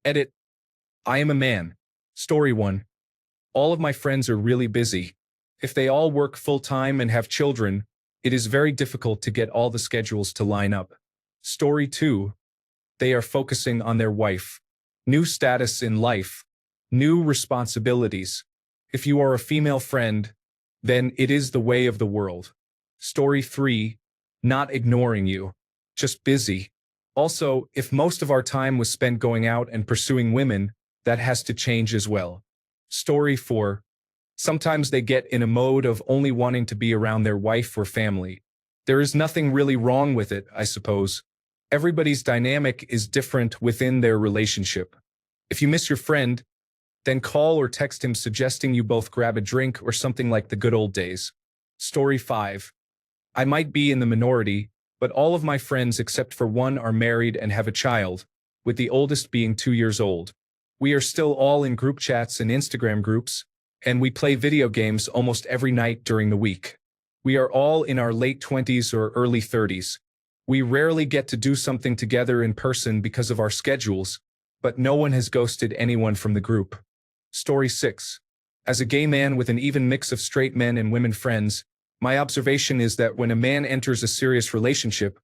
Edit. I am a man. Story 1. All of my friends are really busy. If they all work full-time and have children, it is very difficult to get all the schedules to line up. Story 2. They are focusing on their wife. New status in life. New responsibilities. If you are a female friend, then it is the way of the world. Story 3. Not ignoring you. Just busy. Also, if most of our time was spent going out and pursuing women, that has to change as well. Story 4. Sometimes they get in a mode of only wanting to be around their wife or family. There is nothing really wrong with it, I suppose. Everybody's dynamic is different within their relationship. If you miss your friend, then call or text him suggesting you both grab a drink or something like the good old days. Story 5. I might be in the minority, but all of my friends except for one are married and have a child, with the oldest being 2 years old. We are still all in group chats and Instagram groups, and we play video games almost every night during the week. We are all in our late 20s or early 30s. We rarely get to do something together in person because of our schedules, but no one has ghosted anyone from the group. Story 6. As a gay man with an even mix of straight men and women friends, my observation is that when a man enters a serious relationship,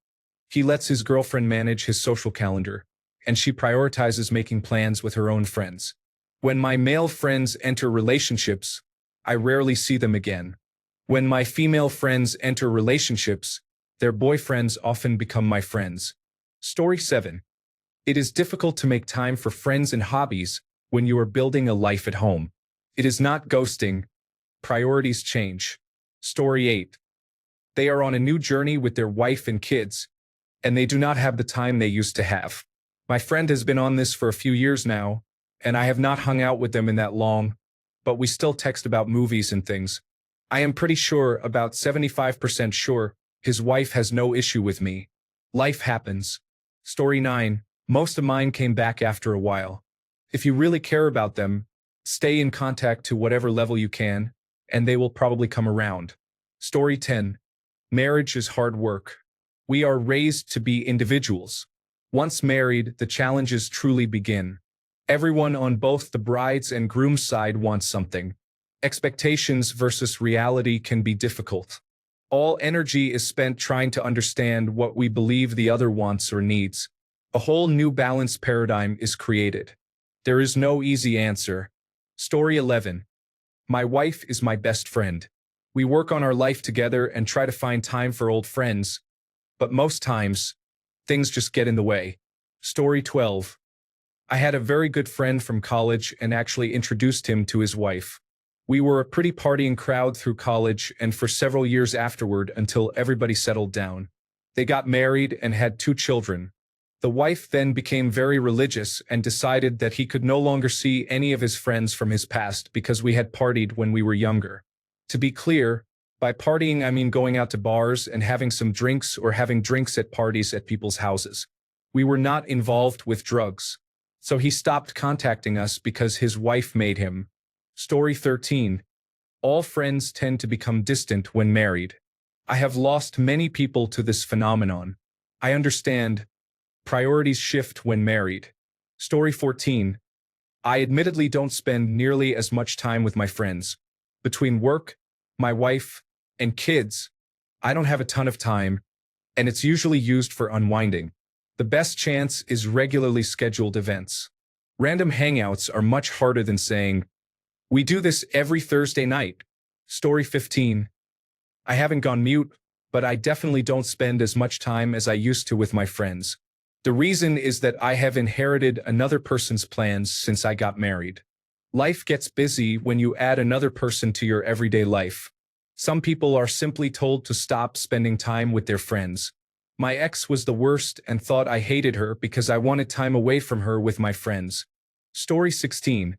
he lets his girlfriend manage his social calendar, and she prioritizes making plans with her own friends. When my male friends enter relationships, I rarely see them again. When my female friends enter relationships, their boyfriends often become my friends. Story 7. It is difficult to make time for friends and hobbies when you are building a life at home. It is not ghosting. Priorities change. Story 8. They are on a new journey with their wife and kids, and they do not have the time they used to have. My friend has been on this for a few years now, and I have not hung out with them in that long, but we still text about movies and things. I am pretty sure, about 75% sure, his wife has no issue with me. Life happens. Story 9. Most of mine came back after a while. If you really care about them, stay in contact to whatever level you can, and they will probably come around. Story 10. Marriage is hard work. We are raised to be individuals. Once married, the challenges truly begin. Everyone on both the bride's and groom's side wants something. Expectations versus reality can be difficult. All energy is spent trying to understand what we believe the other wants or needs. A whole new balanced paradigm is created. There is no easy answer. Story 11. My wife is my best friend. We work on our life together and try to find time for old friends, but most times, things just get in the way. Story 12. I had a very good friend from college and actually introduced him to his wife. We were a pretty partying crowd through college and for several years afterward until everybody settled down. They got married and had 2 children. The wife then became very religious and decided that he could no longer see any of his friends from his past because we had partied when we were younger. To be clear, by partying I mean going out to bars and having some drinks or having drinks at parties at people's houses. We were not involved with drugs. So he stopped contacting us because his wife made him. Story 13. All friends tend to become distant when married. I have lost many people to this phenomenon. I understand. Priorities shift when married. Story 14. I admittedly don't spend nearly as much time with my friends. Between work, my wife, and kids, I don't have a ton of time, and it's usually used for unwinding. The best chance is regularly scheduled events. Random hangouts are much harder than saying, "We do this every Thursday night." Story 15. I haven't gone mute, but I definitely don't spend as much time as I used to with my friends. The reason is that I have inherited another person's plans since I got married. Life gets busy when you add another person to your everyday life. Some people are simply told to stop spending time with their friends. My ex was the worst and thought I hated her because I wanted time away from her with my friends. Story 16.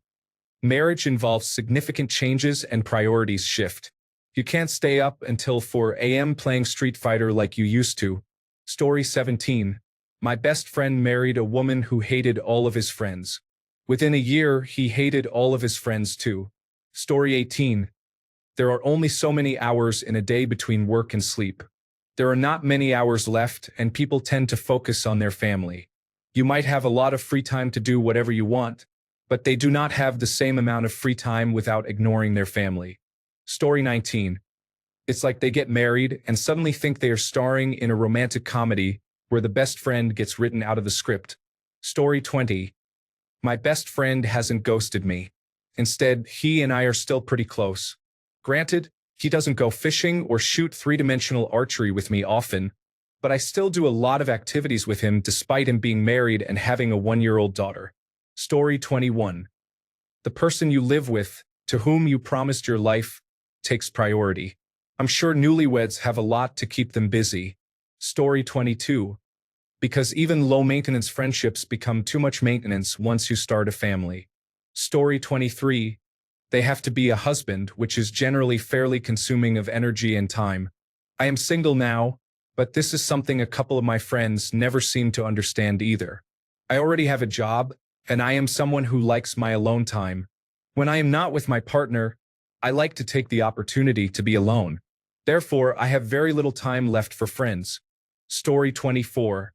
Marriage involves significant changes and priorities shift. You can't stay up until 4 a.m. playing Street Fighter like you used to. Story 17. My best friend married a woman who hated all of his friends. Within a year, he hated all of his friends too. Story 18. There are only so many hours in a day between work and sleep. There are not many hours left, and people tend to focus on their family. You might have a lot of free time to do whatever you want, but they do not have the same amount of free time without ignoring their family. Story 19. It's like they get married and suddenly think they are starring in a romantic comedy where the best friend gets written out of the script. Story 20. My best friend hasn't ghosted me. Instead, he and I are still pretty close. Granted, he doesn't go fishing or shoot three-dimensional archery with me often, but I still do a lot of activities with him despite him being married and having a 1-year-old daughter. Story 21. The person you live with, to whom you promised your life, takes priority. I'm sure newlyweds have a lot to keep them busy. Story 22. Because even low-maintenance friendships become too much maintenance once you start a family. Story 23. They have to be a husband, which is generally fairly consuming of energy and time. I am single now, but this is something a couple of my friends never seem to understand either. I already have a job, and I am someone who likes my alone time. When I am not with my partner, I like to take the opportunity to be alone. Therefore, I have very little time left for friends. Story 24.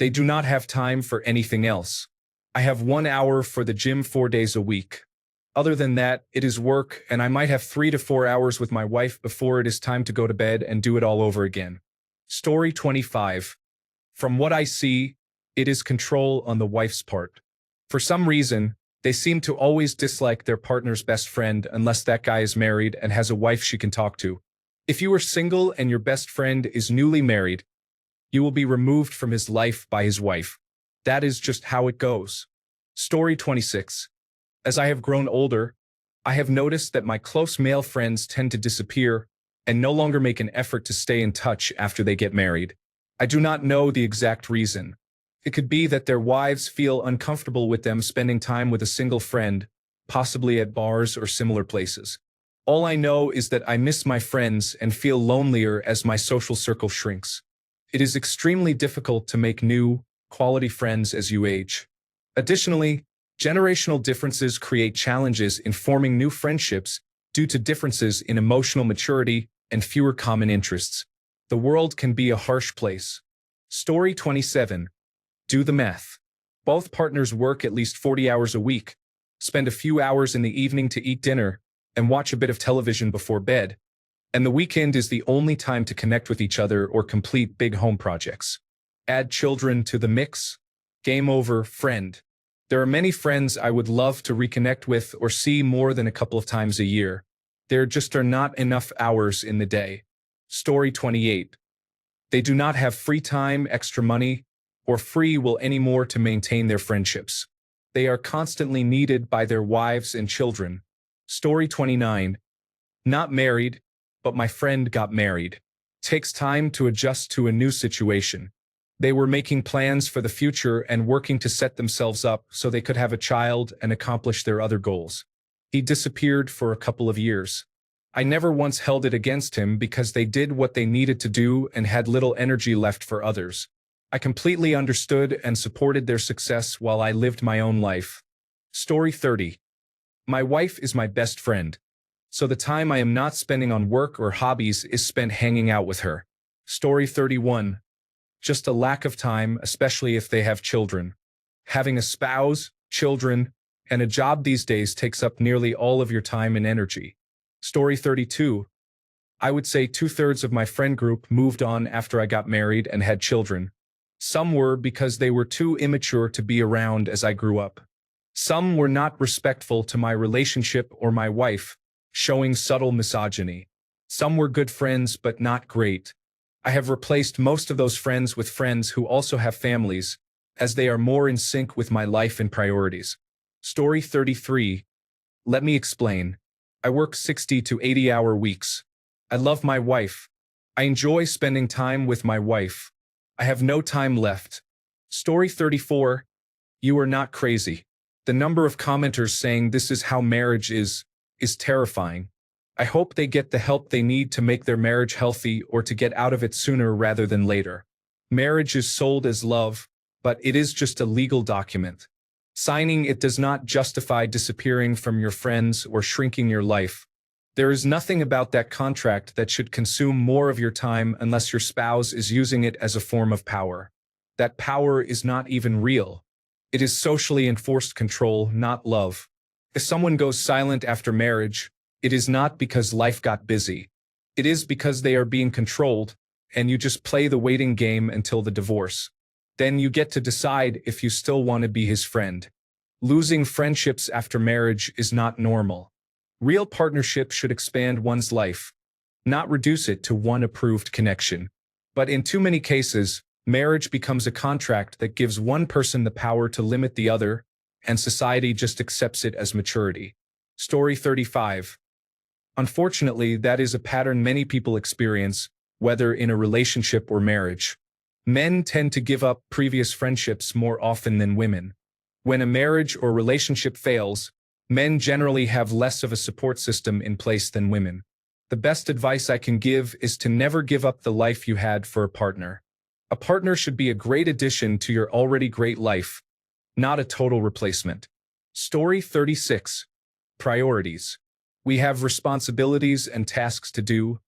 They do not have time for anything else. I have 1 hour for the gym 4 days a week. Other than that, it is work, and I might have 3 to 4 hours with my wife before it is time to go to bed and do it all over again. Story 25. From what I see, it is control on the wife's part. For some reason, they seem to always dislike their partner's best friend unless that guy is married and has a wife she can talk to. If you are single and your best friend is newly married, you will be removed from his life by his wife. That is just how it goes. Story 26. As I have grown older, I have noticed that my close male friends tend to disappear and no longer make an effort to stay in touch after they get married. I do not know the exact reason. It could be that their wives feel uncomfortable with them spending time with a single friend, possibly at bars or similar places. All I know is that I miss my friends and feel lonelier as my social circle shrinks. It is extremely difficult to make new, quality friends as you age. Additionally, generational differences create challenges in forming new friendships due to differences in emotional maturity and fewer common interests. The world can be a harsh place. Story 27. Do the math. Both partners work at least 40 hours a week, spend a few hours in the evening to eat dinner, and watch a bit of television before bed. And the weekend is the only time to connect with each other or complete big home projects. Add children to the mix. Game over, friend. There are many friends I would love to reconnect with or see more than a couple of times a year. There just are not enough hours in the day. Story 28. They do not have free time, extra money, or free will anymore to maintain their friendships. They are constantly needed by their wives and children. Story 29. Not married, but my friend got married. Takes time to adjust to a new situation. They were making plans for the future and working to set themselves up so they could have a child and accomplish their other goals. He disappeared for a couple of years. I never once held it against him because they did what they needed to do and had little energy left for others. I completely understood and supported their success while I lived my own life. Story 30. My wife is my best friend, so the time I am not spending on work or hobbies is spent hanging out with her. Story 31. Just a lack of time, especially if they have children. Having a spouse, children, and a job these days takes up nearly all of your time and energy. Story 32. I would say 2/3 of my friend group moved on after I got married and had children. Some were because they were too immature to be around as I grew up. Some were not respectful to my relationship or my wife, showing subtle misogyny. Some were good friends but not great. I have replaced most of those friends with friends who also have families, as they are more in sync with my life and priorities. Story 33. Let me explain. I work 60 to 80-hour weeks. I love my wife. I enjoy spending time with my wife. I have no time left. Story 34. You are not crazy. The number of commenters saying this is how marriage is terrifying. I hope they get the help they need to make their marriage healthy or to get out of it sooner rather than later. Marriage is sold as love, but it is just a legal document. Signing it does not justify disappearing from your friends or shrinking your life. There is nothing about that contract that should consume more of your time unless your spouse is using it as a form of power. That power is not even real. It is socially enforced control, not love. If someone goes silent after marriage, it is not because life got busy. It is because they are being controlled, and you just play the waiting game until the divorce. Then you get to decide if you still want to be his friend. Losing friendships after marriage is not normal. Real partnership should expand one's life, not reduce it to one approved connection. But in too many cases, marriage becomes a contract that gives one person the power to limit the other, and society just accepts it as maturity. Story 35. Unfortunately, that is a pattern many people experience, whether in a relationship or marriage. Men tend to give up previous friendships more often than women. When a marriage or relationship fails, men generally have less of a support system in place than women. The best advice I can give is to never give up the life you had for a partner. A partner should be a great addition to your already great life, not a total replacement. Story 36. Priorities. We have responsibilities and tasks to do,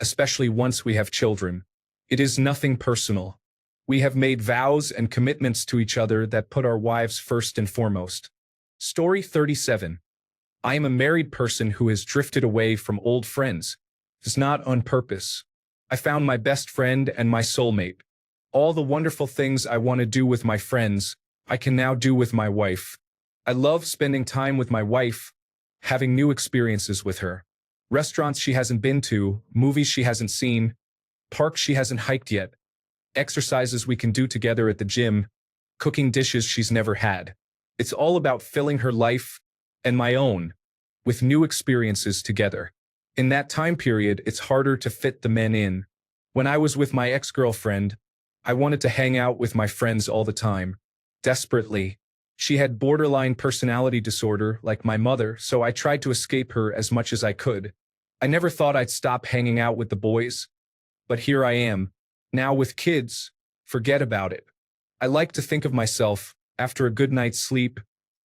especially once we have children. It is nothing personal. We have made vows and commitments to each other that put our wives first and foremost. Story 37. I am a married person who has drifted away from old friends. It's not on purpose. I found my best friend and my soulmate. All the wonderful things I want to do with my friends, I can now do with my wife. I love spending time with my wife, having new experiences with her. Restaurants she hasn't been to, movies she hasn't seen, parks she hasn't hiked yet, exercises we can do together at the gym, cooking dishes she's never had. It's all about filling her life, and my own, with new experiences together. In that time period, it's harder to fit the men in. When I was with my ex-girlfriend, I wanted to hang out with my friends all the time, desperately. She had borderline personality disorder, like my mother, so I tried to escape her as much as I could. I never thought I'd stop hanging out with the boys, but here I am. Now with kids, forget about it. I like to think of myself, after a good night's sleep,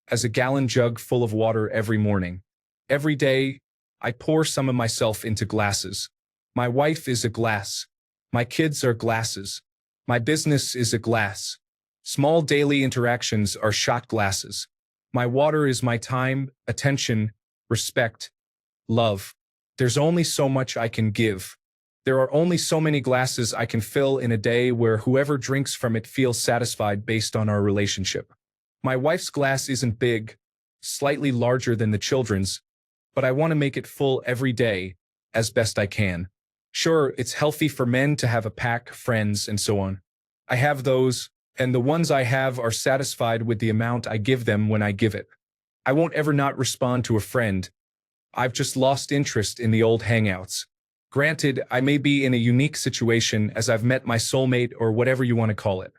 as a gallon jug full of water every morning. Every day, I pour some of myself into glasses. My wife is a glass. My kids are glasses. My business is a glass. Small daily interactions are shot glasses. My water is my time, attention, respect, love. There's only so much I can give. There are only so many glasses I can fill in a day where whoever drinks from it feels satisfied based on our relationship. My wife's glass isn't big, slightly larger than the children's, but I want to make it full every day, as best I can. Sure, it's healthy for men to have a pack, friends, and so on. I have those, and the ones I have are satisfied with the amount I give them when I give it. I won't ever not respond to a friend. I've just lost interest in the old hangouts. Granted, I may be in a unique situation as I've met my soulmate or whatever you want to call it.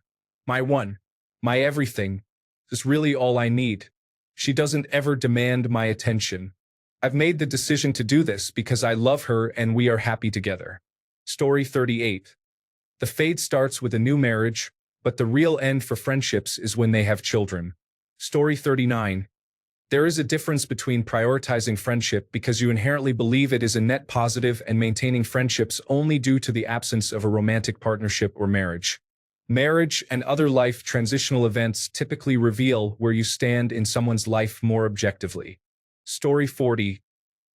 My one, my everything, is really all I need. She doesn't ever demand my attention. I've made the decision to do this because I love her and we are happy together. Story 38. The fade starts with a new marriage, but the real end for friendships is when they have children. Story 39. There is a difference between prioritizing friendship because you inherently believe it is a net positive and maintaining friendships only due to the absence of a romantic partnership or marriage. Marriage and other life transitional events typically reveal where you stand in someone's life more objectively. Story 40.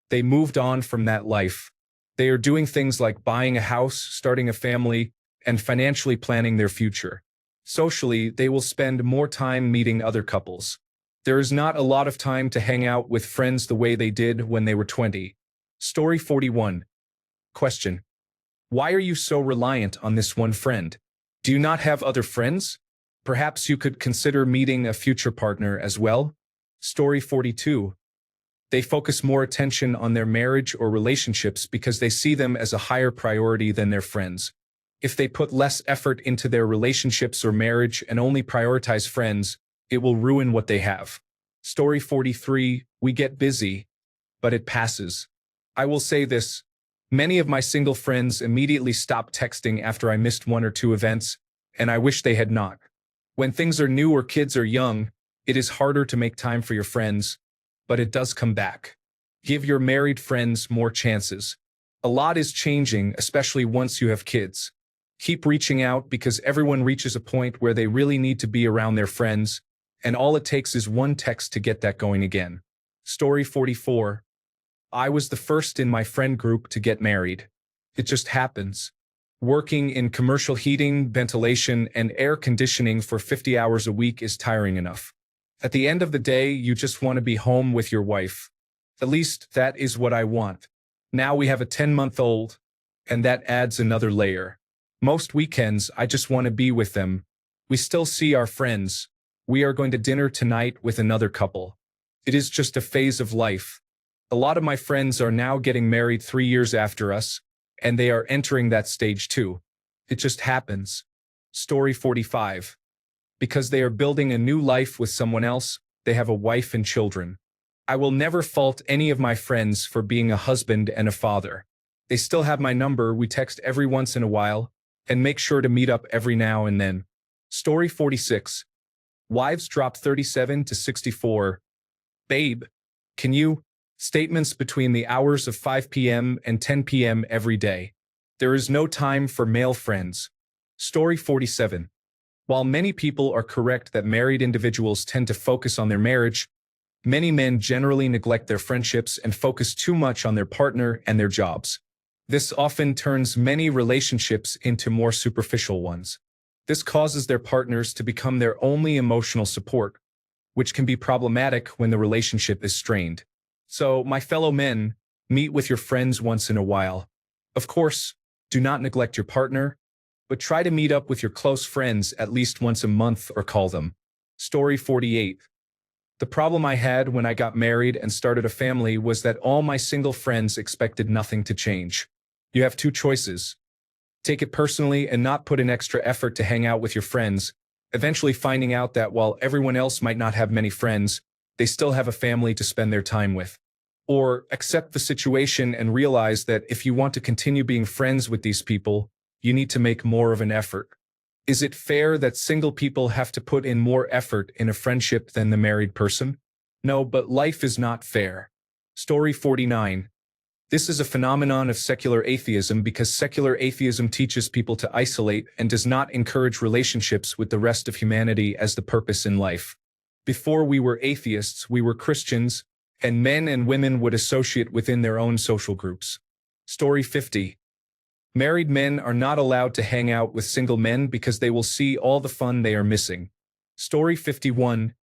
They moved on from that life. They are doing things like buying a house, starting a family, and financially planning their future. Socially, they will spend more time meeting other couples. There is not a lot of time to hang out with friends the way they did when they were 20. Story 41. Question. Why are you so reliant on this one friend? Do you not have other friends? Perhaps you could consider meeting a future partner as well? Story 42. They focus more attention on their marriage or relationships because they see them as a higher priority than their friends. If they put less effort into their relationships or marriage and only prioritize friends, it will ruin what they have. Story 43. We get busy, but it passes. I will say this. Many of my single friends immediately stopped texting after I missed one or two events, and I wish they had not. When things are new or kids are young, it is harder to make time for your friends, but it does come back. Give your married friends more chances. A lot is changing, especially once you have kids. Keep reaching out because everyone reaches a point where they really need to be around their friends, and all it takes is one text to get that going again. Story 44. I was the first in my friend group to get married. It just happens. Working in commercial heating, ventilation, and air conditioning for 50 hours a week is tiring enough. At the end of the day, you just want to be home with your wife. At least that is what I want. Now we have a 10-month-old, and that adds another layer. Most weekends, I just want to be with them. We still see our friends. We are going to dinner tonight with another couple. It is just a phase of life. A lot of my friends are now getting married 3 years after us, and they are entering that stage too. It just happens. Story 45. Because they are building a new life with someone else, they have a wife and children. I will never fault any of my friends for being a husband and a father. They still have my number, we text every once in a while, and make sure to meet up every now and then. Story 46. Wives drop 37 to 64. Babe, can you? Statements between the hours of 5 p.m. and 10 p.m. every day. There is no time for male friends. Story 47. While many people are correct that married individuals tend to focus on their marriage, many men generally neglect their friendships and focus too much on their partner and their jobs. This often turns many relationships into more superficial ones. This causes their partners to become their only emotional support, which can be problematic when the relationship is strained. So, my fellow men, meet with your friends once in a while. Of course, do not neglect your partner, but try to meet up with your close friends at least once a month or call them. Story 48. The problem I had when I got married and started a family was that all my single friends expected nothing to change. You have two choices. Take it personally and not put in extra effort to hang out with your friends, eventually finding out that while everyone else might not have many friends, they still have a family to spend their time with. Or accept the situation and realize that if you want to continue being friends with these people, you need to make more of an effort. Is it fair that single people have to put in more effort in a friendship than the married person? No, but life is not fair. Story 49. This is a phenomenon of secular atheism because secular atheism teaches people to isolate and does not encourage relationships with the rest of humanity as the purpose in life. Before we were atheists, we were Christians, and men and women would associate within their own social groups. Story 50. Married men are not allowed to hang out with single men because they will see all the fun they are missing. Story 51.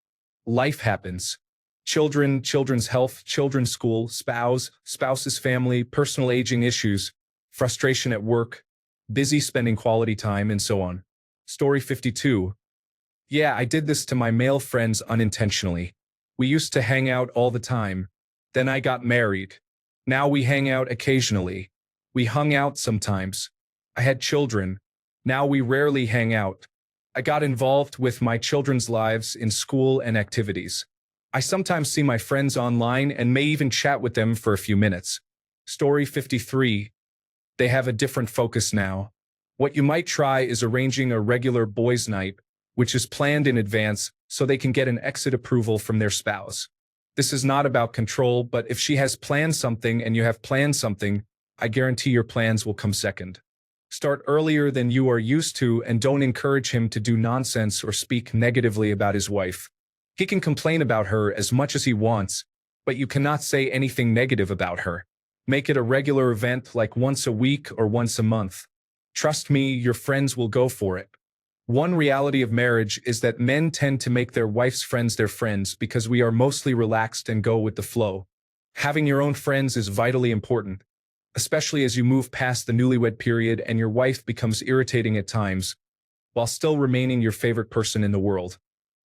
Life happens. Children, children's health, children's school, spouse's family, personal aging issues, frustration at work, busy spending quality time, and so on. Story 52. Yeah, I did this to my male friends unintentionally. We used to hang out all the time. Then I got married. Now we hang out occasionally. We hung out sometimes. I had children. Now we rarely hang out. I got involved with my children's lives in school and activities. I sometimes see my friends online and may even chat with them for a few minutes. Story 53. They have a different focus now. What you might try is arranging a regular boys' night, which is planned in advance so they can get an exit approval from their spouse. This is not about control, but if she has planned something and you have planned something, I guarantee your plans will come second. Start earlier than you are used to and don't encourage him to do nonsense or speak negatively about his wife. He can complain about her as much as he wants, but you cannot say anything negative about her. Make it a regular event like once a week or once a month. Trust me, your friends will go for it. One reality of marriage is that men tend to make their wife's friends their friends because we are mostly relaxed and go with the flow. Having your own friends is vitally important, especially as you move past the newlywed period and your wife becomes irritating at times, while still remaining your favorite person in the world.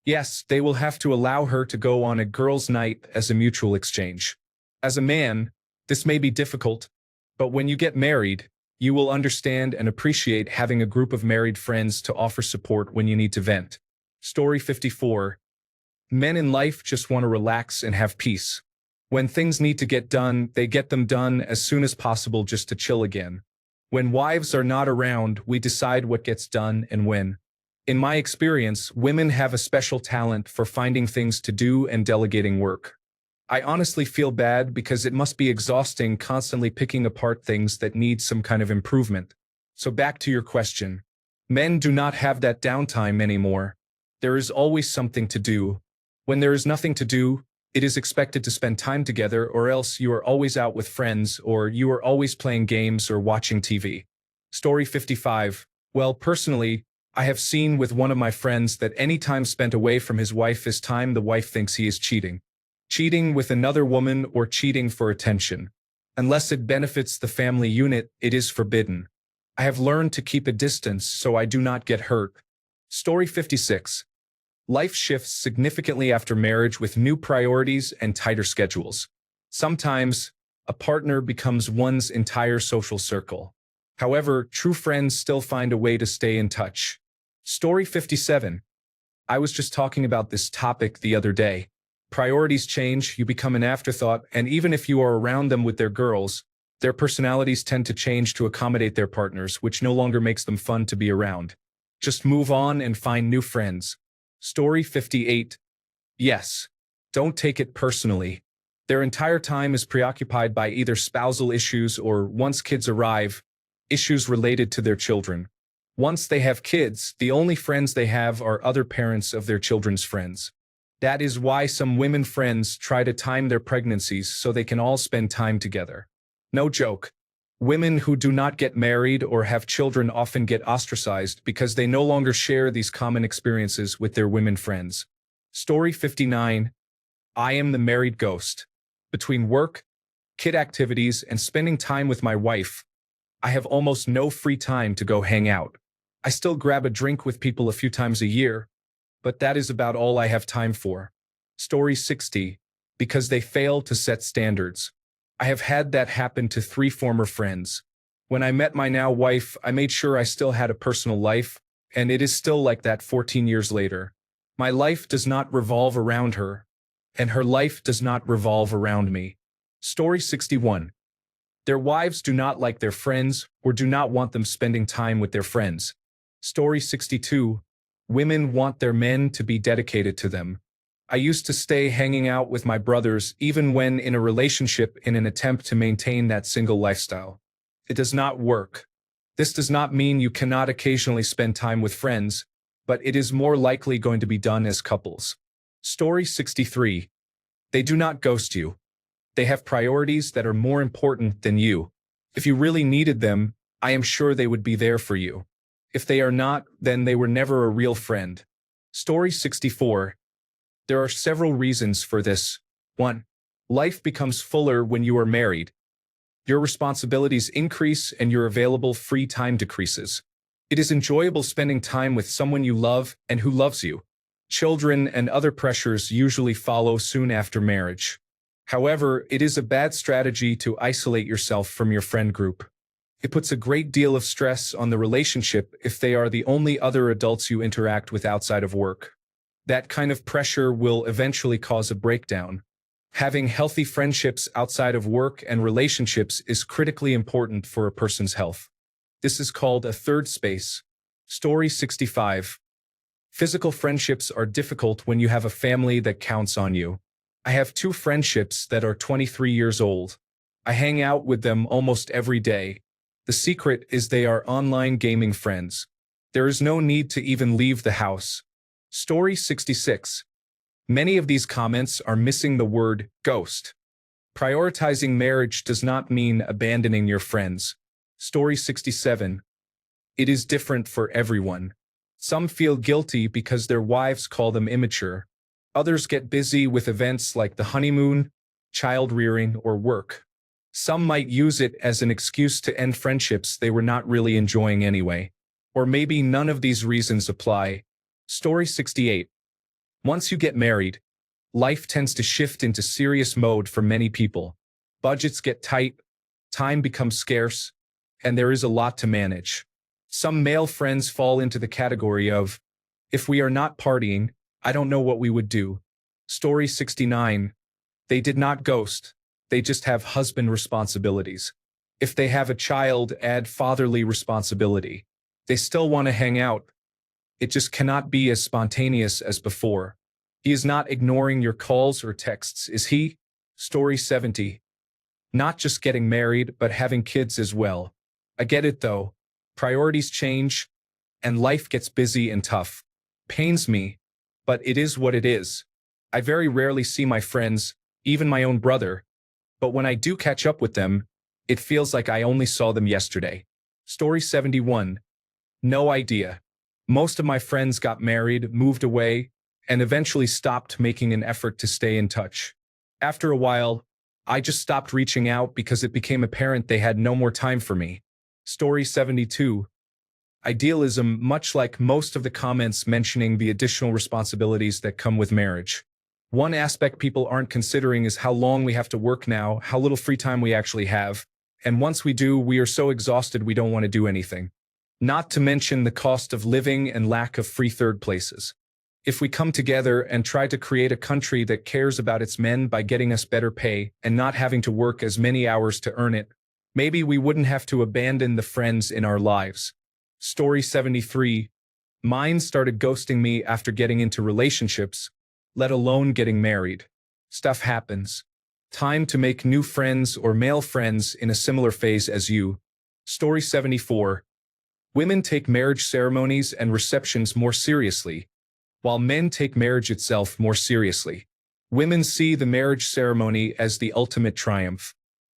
Yes, they will have to allow her to go on a girls' night as a mutual exchange. As a man, this may be difficult, but when you get married, you will understand and appreciate having a group of married friends to offer support when you need to vent. Story 54. Men in life just want to relax and have peace. When things need to get done, they get them done as soon as possible just to chill again. When wives are not around, we decide what gets done and when. In my experience, women have a special talent for finding things to do and delegating work. I honestly feel bad because it must be exhausting constantly picking apart things that need some kind of improvement. So back to your question. Men do not have that downtime anymore. There is always something to do. When there is nothing to do, it is expected to spend time together, or else you are always out with friends, or you are always playing games or watching TV. Story 55. Well, personally, I have seen with one of my friends that any time spent away from his wife is time the wife thinks he is cheating. Cheating with another woman or cheating for attention. Unless it benefits the family unit, it is forbidden. I have learned to keep a distance so I do not get hurt. Story 56. Life shifts significantly after marriage with new priorities and tighter schedules. Sometimes, a partner becomes one's entire social circle. However, true friends still find a way to stay in touch. Story 57. I was just talking about this topic the other day. Priorities change, you become an afterthought, and even if you are around them with their girls, their personalities tend to change to accommodate their partners, which no longer makes them fun to be around. Just move on and find new friends. Story 58. Yes. Don't take it personally. Their entire time is preoccupied by either spousal issues or, once kids arrive, issues related to their children. Once they have kids, the only friends they have are other parents of their children's friends. That is why some women friends try to time their pregnancies so they can all spend time together. No joke. Women who do not get married or have children often get ostracized because they no longer share these common experiences with their women friends. Story 59. I am the married ghost. Between work, kid activities, and spending time with my wife, I have almost no free time to go hang out. I still grab a drink with people a few times a year, but that is about all I have time for. Story 60. Because they fail to set standards. I have had that happen to 3 former friends. When I met my now wife, I made sure I still had a personal life, and it is still like that 14 years later. My life does not revolve around her, and her life does not revolve around me. Story 61. Their wives do not like their friends or do not want them spending time with their friends. Story 62. Women want their men to be dedicated to them. I used to stay hanging out with my brothers even when in a relationship in an attempt to maintain that single lifestyle. It does not work. This does not mean you cannot occasionally spend time with friends, but it is more likely going to be done as couples. Story 63. They do not ghost you. They have priorities that are more important than you. If you really needed them, I am sure they would be there for you. If they are not, then they were never a real friend. Story 64. There are several reasons for this. 1. Life becomes fuller when you are married. Your responsibilities increase and your available free time decreases. It is enjoyable spending time with someone you love and who loves you. Children and other pressures usually follow soon after marriage. However, it is a bad strategy to isolate yourself from your friend group. It puts a great deal of stress on the relationship if they are the only other adults you interact with outside of work. That kind of pressure will eventually cause a breakdown. Having healthy friendships outside of work and relationships is critically important for a person's health. This is called a third space. Story 65. Physical friendships are difficult when you have a family that counts on you. I have 2 friendships that are 23 years old. I hang out with them almost every day. The secret is they are online gaming friends. There is no need to even leave the house. Story 66. Many of these comments are missing the word ghost. Prioritizing marriage does not mean abandoning your friends. Story 67. It is different for everyone. Some feel guilty because their wives call them immature. Others get busy with events like the honeymoon, child rearing, or work. Some might use it as an excuse to end friendships they were not really enjoying anyway. Or maybe none of these reasons apply. Story 68. Once you get married, life tends to shift into serious mode for many people. Budgets get tight, time becomes scarce, and there is a lot to manage. Some male friends fall into the category of, if we are not partying, I don't know what we would do. Story 69. They did not ghost. They just have husband responsibilities. If they have a child, add fatherly responsibility. They still want to hang out. It just cannot be as spontaneous as before. He is not ignoring your calls or texts, is he? Story 70. Not just getting married, but having kids as well. I get it though. Priorities change, and life gets busy and tough. Pains me, but it is what it is. I very rarely see my friends, even my own brother, but when I do catch up with them, it feels like I only saw them yesterday. Story 71. No idea. Most of my friends got married, moved away, and eventually stopped making an effort to stay in touch. After a while, I just stopped reaching out because it became apparent they had no more time for me. Story 72. Idealism, much like most of the comments mentioning the additional responsibilities that come with marriage. One aspect people aren't considering is how long we have to work now, how little free time we actually have, and once we do, we are so exhausted we don't want to do anything. Not to mention the cost of living and lack of free third places. If we come together and try to create a country that cares about its men by getting us better pay and not having to work as many hours to earn it, maybe we wouldn't have to abandon the friends in our lives. Story 73. Mine started ghosting me after getting into relationships, let alone getting married. Stuff happens. Time to make new friends or male friends in a similar phase as you. Story 74. Women take marriage ceremonies and receptions more seriously, while men take marriage itself more seriously. Women see the marriage ceremony as the ultimate triumph.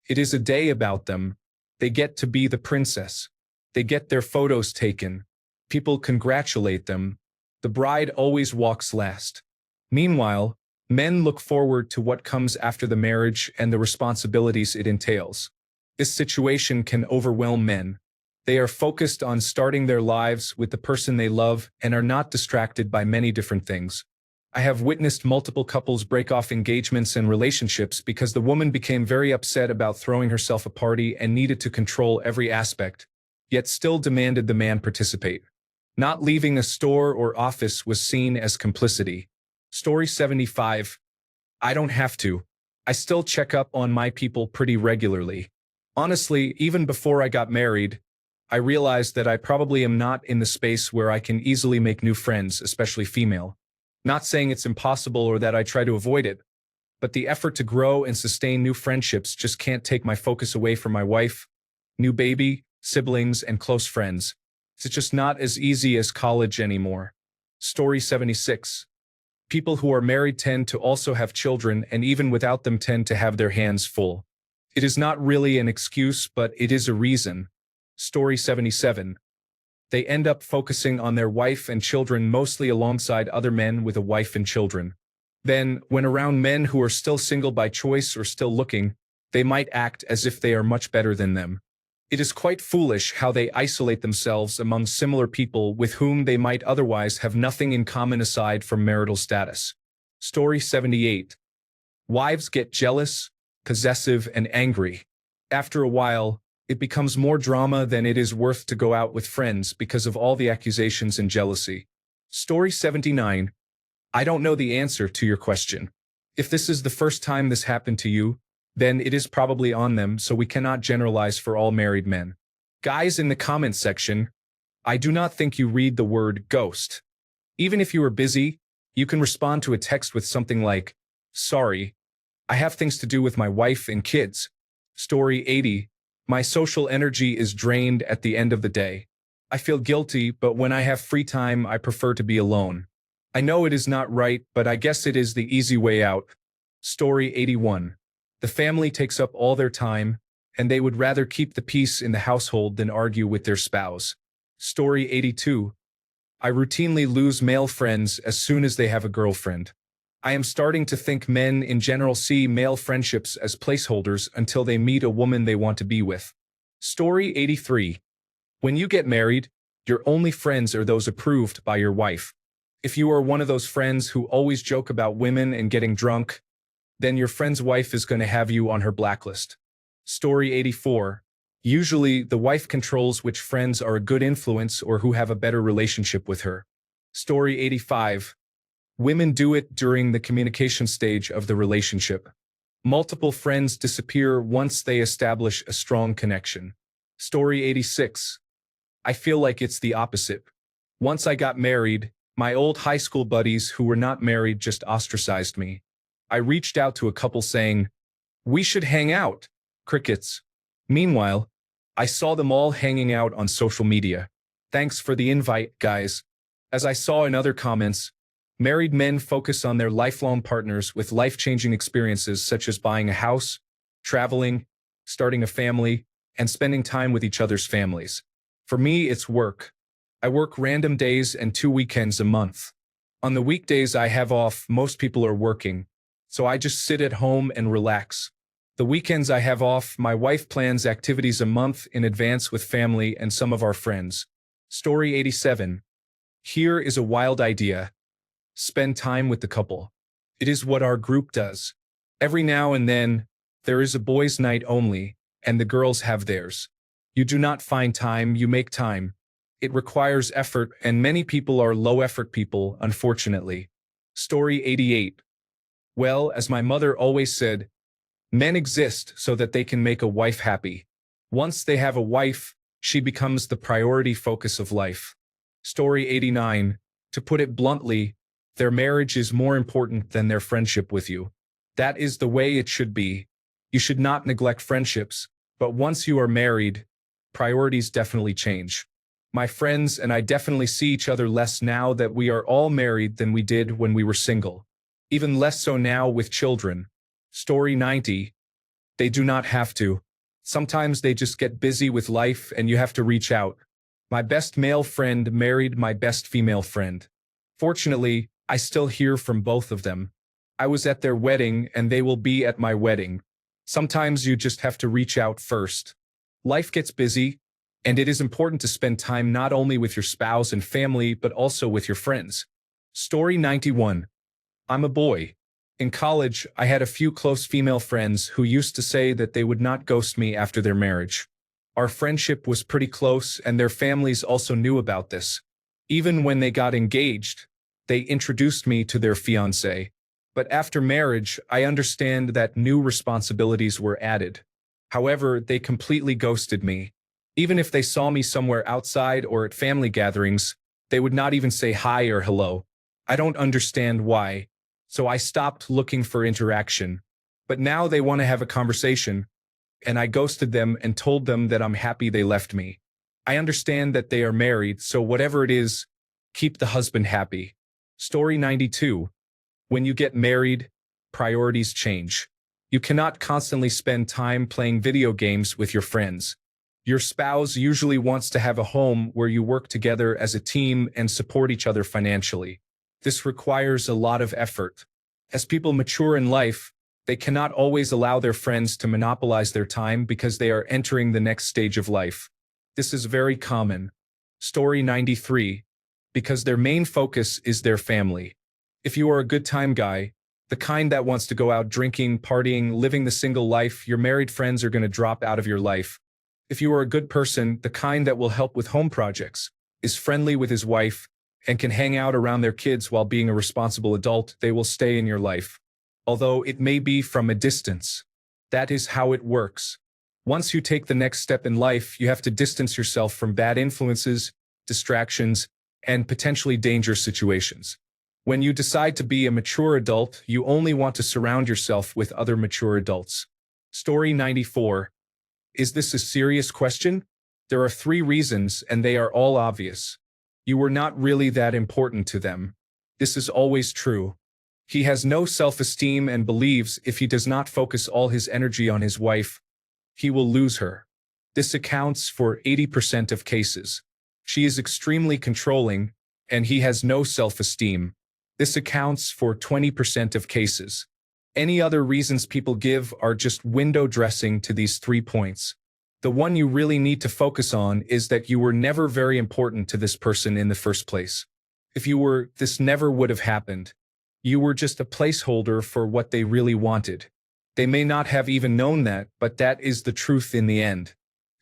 It is a day about them. They get to be the princess. They get their photos taken. People congratulate them. The bride always walks last. Meanwhile, men look forward to what comes after the marriage and the responsibilities it entails. This situation can overwhelm men. They are focused on starting their lives with the person they love and are not distracted by many different things. I have witnessed multiple couples break off engagements and relationships because the woman became very upset about throwing herself a party and needed to control every aspect, yet still demanded the man participate. Not leaving a store or office was seen as complicity. Story 75. I don't have to. I still check up on my people pretty regularly. Honestly, even before I got married, I realized that I probably am not in the space where I can easily make new friends, especially female. Not saying it's impossible or that I try to avoid it, but the effort to grow and sustain new friendships just can't take my focus away from my wife, new baby, siblings, and close friends. It's just not as easy as college anymore. Story 76. People who are married tend to also have children, and even without them tend to have their hands full. It is not really an excuse, but it is a reason. Story 77. They end up focusing on their wife and children mostly alongside other men with a wife and children. Then, when around men who are still single by choice or still looking, they might act as if they are much better than them. It is quite foolish how they isolate themselves among similar people with whom they might otherwise have nothing in common aside from marital status. Story 78. Wives get jealous, possessive, and angry. After a while, it becomes more drama than it is worth to go out with friends because of all the accusations and jealousy. Story 79. I don't know the answer to your question. If this is the first time this happened to you, then it is probably on them, so we cannot generalize for all married men. Guys in the comments section, I do not think you read the word ghost. Even if you are busy, you can respond to a text with something like, sorry, I have things to do with my wife and kids. Story 80. My social energy is drained at the end of the day. I feel guilty, but when I have free time, I prefer to be alone. I know it is not right, but I guess it is the easy way out. Story 81. The family takes up all their time, and they would rather keep the peace in the household than argue with their spouse. Story 82. I routinely lose male friends as soon as they have a girlfriend. I am starting to think men in general see male friendships as placeholders until they meet a woman they want to be with. Story 83. When you get married, your only friends are those approved by your wife. If you are one of those friends who always joke about women and getting drunk, then your friend's wife is going to have you on her blacklist. Story 84. Usually, the wife controls which friends are a good influence or who have a better relationship with her. Story 85. Women do it during the communication stage of the relationship. Multiple friends disappear once they establish a strong connection. Story 86. I feel like it's the opposite. Once I got married, my old high school buddies who were not married just ostracized me. I reached out to a couple saying, we should hang out. Crickets. Meanwhile, I saw them all hanging out on social media. Thanks for the invite, guys. As I saw in other comments, married men focus on their lifelong partners with life-changing experiences such as buying a house, traveling, starting a family, and spending time with each other's families. For me, it's work. I work random days and 2 weekends a month. On the weekdays I have off, most people are working, so I just sit at home and relax. The weekends I have off, my wife plans activities a month in advance with family and some of our friends. Story 87. Here is a wild idea. Spend time with the couple. It is what our group does. Every now and then, there is a boys' night only, and the girls have theirs. You do not find time, you make time. It requires effort, and many people are low-effort people, unfortunately. Story 88. Well, as my mother always said, men exist so that they can make a wife happy. Once they have a wife, she becomes the priority focus of life. Story 89. To put it bluntly, their marriage is more important than their friendship with you. That is the way it should be. You should not neglect friendships, but once you are married, priorities definitely change. My friends and I definitely see each other less now that we are all married than we did when we were single. Even less so now with children. Story 90. They do not have to. Sometimes they just get busy with life and you have to reach out. My best male friend married my best female friend. Fortunately, I still hear from both of them. I was at their wedding and they will be at my wedding. Sometimes you just have to reach out first. Life gets busy, and it is important to spend time not only with your spouse and family but also with your friends. Story 91. I'm a boy. In college, I had a few close female friends who used to say that they would not ghost me after their marriage. Our friendship was pretty close and their families also knew about this. Even when they got engaged, they introduced me to their fiancé. But after marriage, I understand that new responsibilities were added. However, they completely ghosted me. Even if they saw me somewhere outside or at family gatherings, they would not even say hi or hello. I don't understand why. So I stopped looking for interaction. But now they want to have a conversation, and I ghosted them and told them that I'm happy they left me. I understand that they are married, so whatever it is, keep the husband happy. Story 92. When you get married, priorities change. You cannot constantly spend time playing video games with your friends. Your spouse usually wants to have a home where you work together as a team and support each other financially. This requires a lot of effort. As people mature in life, they cannot always allow their friends to monopolize their time because they are entering the next stage of life. This is very common. Story 93. Because their main focus is their family. If you are a good time guy, the kind that wants to go out drinking, partying, living the single life, your married friends are going to drop out of your life. If you are a good person, the kind that will help with home projects, is friendly with his wife, and can hang out around their kids while being a responsible adult, they will stay in your life. Although it may be from a distance. That is how it works. Once you take the next step in life, you have to distance yourself from bad influences, distractions, and potentially dangerous situations. When you decide to be a mature adult, you only want to surround yourself with other mature adults. Story 94. Is this a serious question? There are 3 reasons, and they are all obvious. You were not really that important to them. This is always true. He has no self-esteem and believes if he does not focus all his energy on his wife, he will lose her. This accounts for 80% of cases. She is extremely controlling, and he has no self-esteem. This accounts for 20% of cases. Any other reasons people give are just window dressing to these 3 points. The one you really need to focus on is that you were never very important to this person in the first place. If you were, this never would have happened. You were just a placeholder for what they really wanted. They may not have even known that, but that is the truth in the end.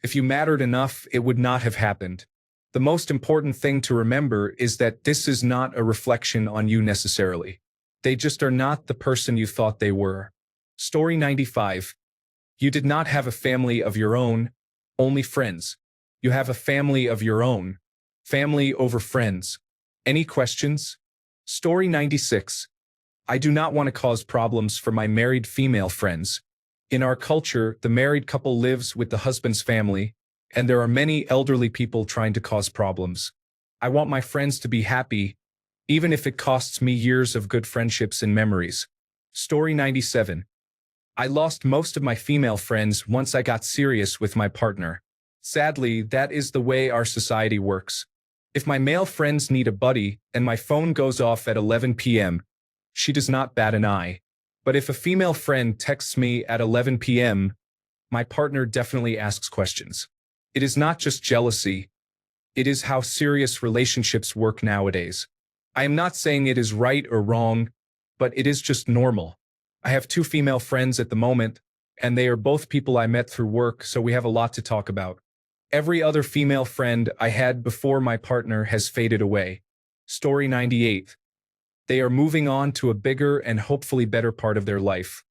If you mattered enough, it would not have happened. The most important thing to remember is that this is not a reflection on you necessarily. They just are not the person you thought they were. Story 95. You did not have a family of your own, only friends. You have a family of your own. Family over friends. Any questions? Story 96. I do not want to cause problems for my married female friends. In our culture, the married couple lives with the husband's family, and there are many elderly people trying to cause problems. I want my friends to be happy, even if it costs me years of good friendships and memories. Story 97. I lost most of my female friends once I got serious with my partner. Sadly, that is the way our society works. If my male friends need a buddy and my phone goes off at 11 p.m., she does not bat an eye. But if a female friend texts me at 11 p.m., my partner definitely asks questions. It is not just jealousy. It is how serious relationships work nowadays. I am not saying it is right or wrong, but it is just normal. I have two female friends at the moment, and they are both people I met through work, so we have a lot to talk about. Every other female friend I had before my partner has faded away. Story 98. They are moving on to a bigger and hopefully better part of their life.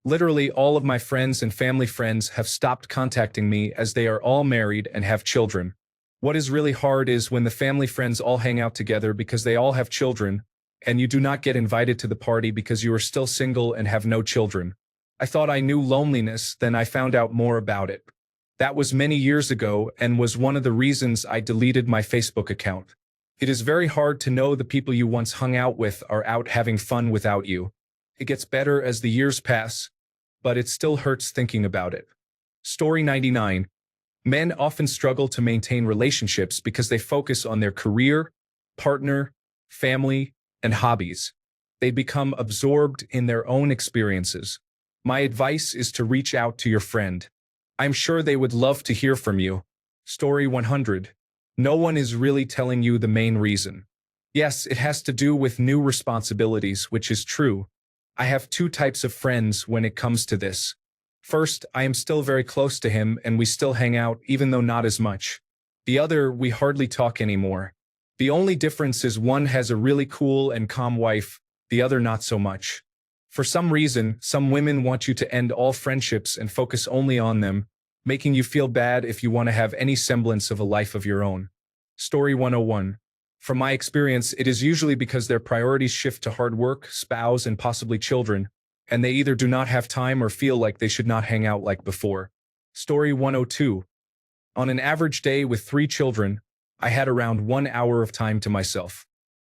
Literally all of my friends and family friends have stopped contacting me as they are all married and have children. What is really hard is when the family friends all hang out together because they all have children, and you do not get invited to the party because you are still single and have no children. I thought I knew loneliness, then I found out more about it. That was many years ago and was one of the reasons I deleted my Facebook account. It is very hard to know the people you once hung out with are out having fun without you. It gets better as the years pass, but it still hurts thinking about it. Story 99. Men often struggle to maintain relationships because they focus on their career, partner, family, and hobbies. They become absorbed in their own experiences. My advice is to reach out to your friend. I'm sure they would love to hear from you. Story 100. No one is really telling you the main reason. Yes, it has to do with new responsibilities, which is true. I have two types of friends when it comes to this. First, I am still very close to him and we still hang out even though not as much. The other, we hardly talk anymore. The only difference is one has a really cool and calm wife, the other not so much. For some reason, some women want you to end all friendships and focus only on them, making you feel bad if you want to have any semblance of a life of your own. Story 101. From my experience, it is usually because their priorities shift to hard work, spouse, and possibly children, and they either do not have time or feel like they should not hang out like before. Story 102. On an average day with 3 children, I had around 1 hour of time to myself.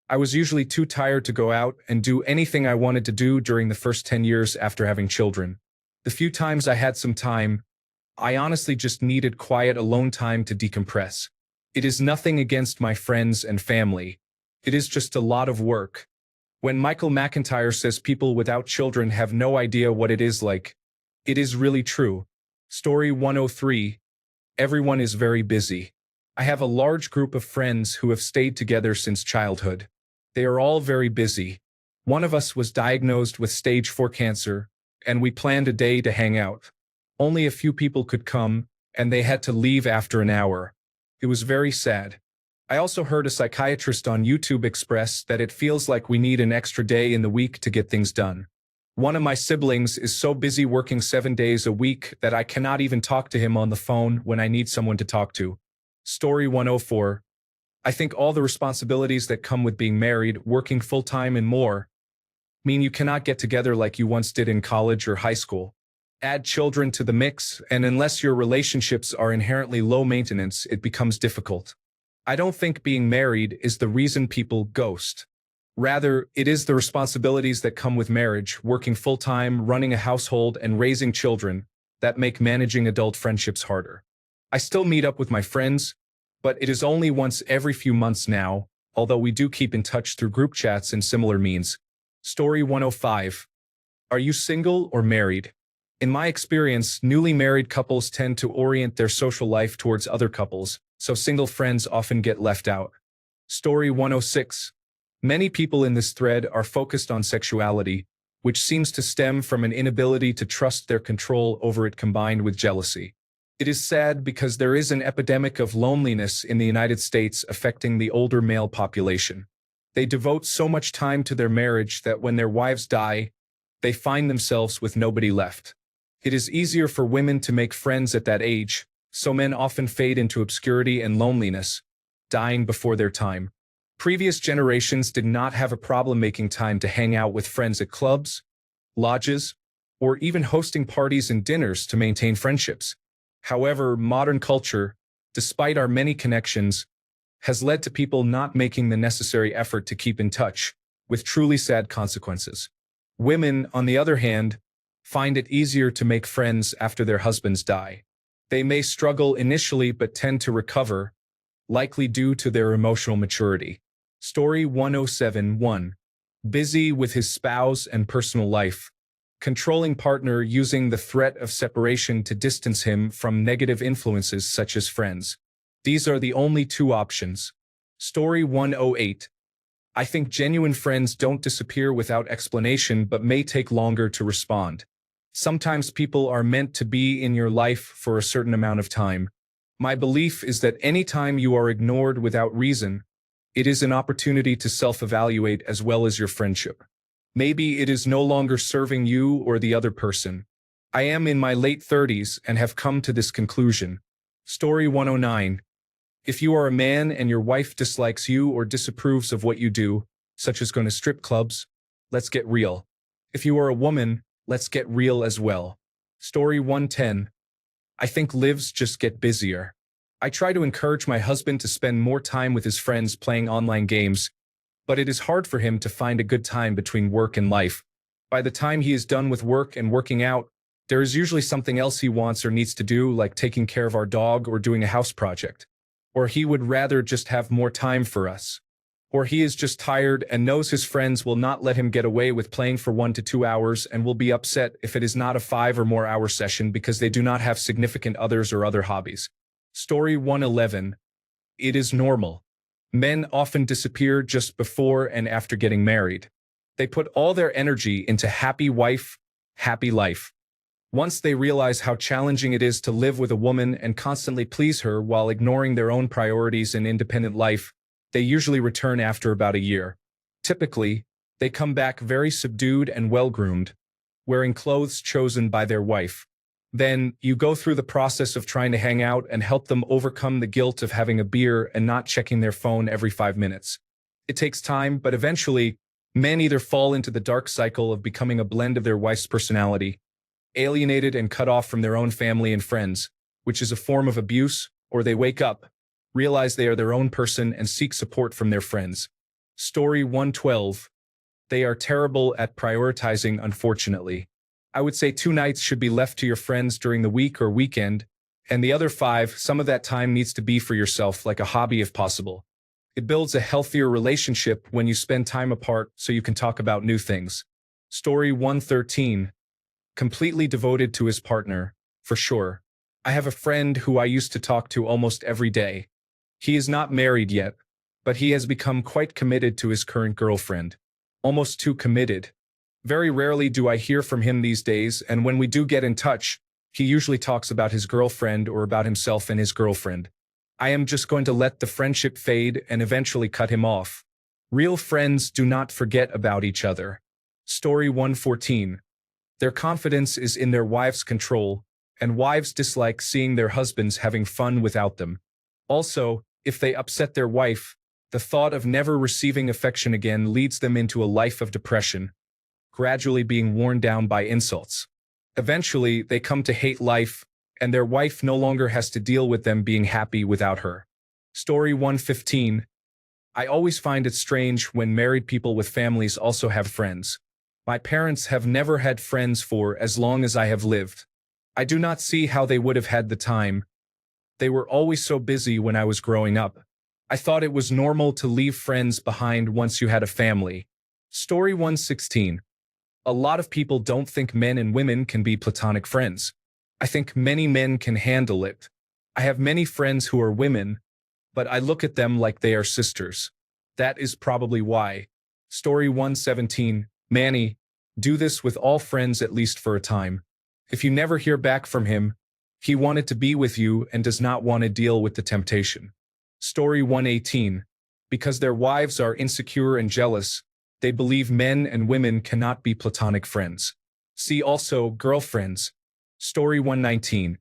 I was usually too tired to go out and do anything I wanted to do during the first 10 years after having children. The few times I had some time, I honestly just needed quiet alone time to decompress. It is nothing against my friends and family. It is just a lot of work. When Michael McIntyre says people without children have no idea what it is like, it is really true. Story 103. Everyone is very busy. I have a large group of friends who have stayed together since childhood. They are all very busy. One of us was diagnosed with stage 4 cancer, and we planned a day to hang out. Only a few people could come, and they had to leave after an hour. It was very sad. I also heard a psychiatrist on YouTube express that it feels like we need an extra day in the week to get things done. One of my siblings is so busy working 7 days a week that I cannot even talk to him on the phone when I need someone to talk to. Story 104. I think all the responsibilities that come with being married, working full-time and more, mean you cannot get together like you once did in college or high school. Add children to the mix, and unless your relationships are inherently low maintenance, it becomes difficult. I don't think being married is the reason people ghost. Rather, it is the responsibilities that come with marriage, working full-time, running a household, and raising children, that make managing adult friendships harder. I still meet up with my friends, but it is only once every few months now, although we do keep in touch through group chats and similar means. Story 105. Are you single or married? In my experience, newly married couples tend to orient their social life towards other couples, so single friends often get left out. Story 106. Many people in this thread are focused on sexuality, which seems to stem from an inability to trust their control over it combined with jealousy. It is sad because there is an epidemic of loneliness in the United States affecting the older male population. They devote so much time to their marriage that when their wives die, they find themselves with nobody left. It is easier for women to make friends at that age, so men often fade into obscurity and loneliness, dying before their time. Previous generations did not have a problem making time to hang out with friends at clubs, lodges, or even hosting parties and dinners to maintain friendships. However, modern culture, despite our many connections, has led to people not making the necessary effort to keep in touch, with truly sad consequences. Women, on the other hand, find it easier to make friends after their husbands die. They may struggle initially but tend to recover, likely due to their emotional maturity. Story 107:1. Busy with his spouse and personal life. Controlling partner using the threat of separation to distance him from negative influences such as friends. These are the only two options. Story 108. I think genuine friends don't disappear without explanation but may take longer to respond. Sometimes people are meant to be in your life for a certain amount of time. My belief is that any time you are ignored without reason, it is an opportunity to self-evaluate as well as your friendship. Maybe it is no longer serving you or the other person. I am in my late 30s and have come to this conclusion. Story 109. If you are a man and your wife dislikes you or disapproves of what you do, such as going to strip clubs, let's get real. If you are a woman, let's get real as well. Story 110. I think lives just get busier. I try to encourage my husband to spend more time with his friends playing online games, but it is hard for him to find a good time between work and life. By the time he is done with work and working out, there is usually something else he wants or needs to do, like taking care of our dog or doing a house project. Or he would rather just have more time for us. Or he is just tired and knows his friends will not let him get away with playing for 1 to 2 hours and will be upset if it is not a 5 or more hour session because they do not have significant others or other hobbies. Story 111. It is normal. Men often disappear just before and after getting married. They put all their energy into happy wife, happy life. Once they realize how challenging it is to live with a woman and constantly please her while ignoring their own priorities and independent life, they usually return after about a year. Typically, they come back very subdued and well-groomed, wearing clothes chosen by their wife. Then, you go through the process of trying to hang out and help them overcome the guilt of having a beer and not checking their phone every 5 minutes. It takes time, but eventually, men either fall into the dark cycle of becoming a blend of their wife's personality, alienated and cut off from their own family and friends, which is a form of abuse, or they wake up, realize they are their own person and seek support from their friends. Story 112. They are terrible at prioritizing, unfortunately. I would say 2 nights should be left to your friends during the week or weekend, and the other 5, some of that time needs to be for yourself, like a hobby if possible. It builds a healthier relationship when you spend time apart so you can talk about new things. Story 113. Completely devoted to his partner, for sure. I have a friend who I used to talk to almost every day. He is not married yet, but he has become quite committed to his current girlfriend. Almost too committed. Very rarely do I hear from him these days, and when we do get in touch, he usually talks about his girlfriend or about himself and his girlfriend. I am just going to let the friendship fade and eventually cut him off. Real friends do not forget about each other. Story 114. Their confidence is in their wives' control, and wives dislike seeing their husbands having fun without them. Also, if they upset their wife, the thought of never receiving affection again leads them into a life of depression, gradually being worn down by insults. Eventually, they come to hate life, and their wife no longer has to deal with them being happy without her. Story 115. I always find it strange when married people with families also have friends. My parents have never had friends for as long as I have lived. I do not see how they would have had the time. They were always so busy when I was growing up. I thought it was normal to leave friends behind once you had a family. Story 116. A lot of people don't think men and women can be platonic friends. I think many men can handle it. I have many friends who are women, but I look at them like they are sisters. That is probably why. Story 117. Manny, do this with all friends at least for a time. If you never hear back from him, he wanted to be with you and does not want to deal with the temptation. Story 118. Because their wives are insecure and jealous, they believe men and women cannot be platonic friends. See also girlfriends. Story 119.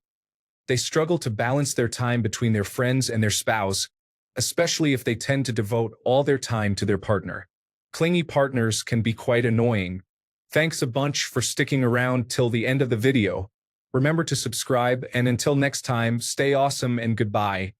They struggle to balance their time between their friends and their spouse, especially if they tend to devote all their time to their partner. Clingy partners can be quite annoying. Thanks a bunch for sticking around till the end of the video. Remember to subscribe, and until next time, stay awesome and goodbye.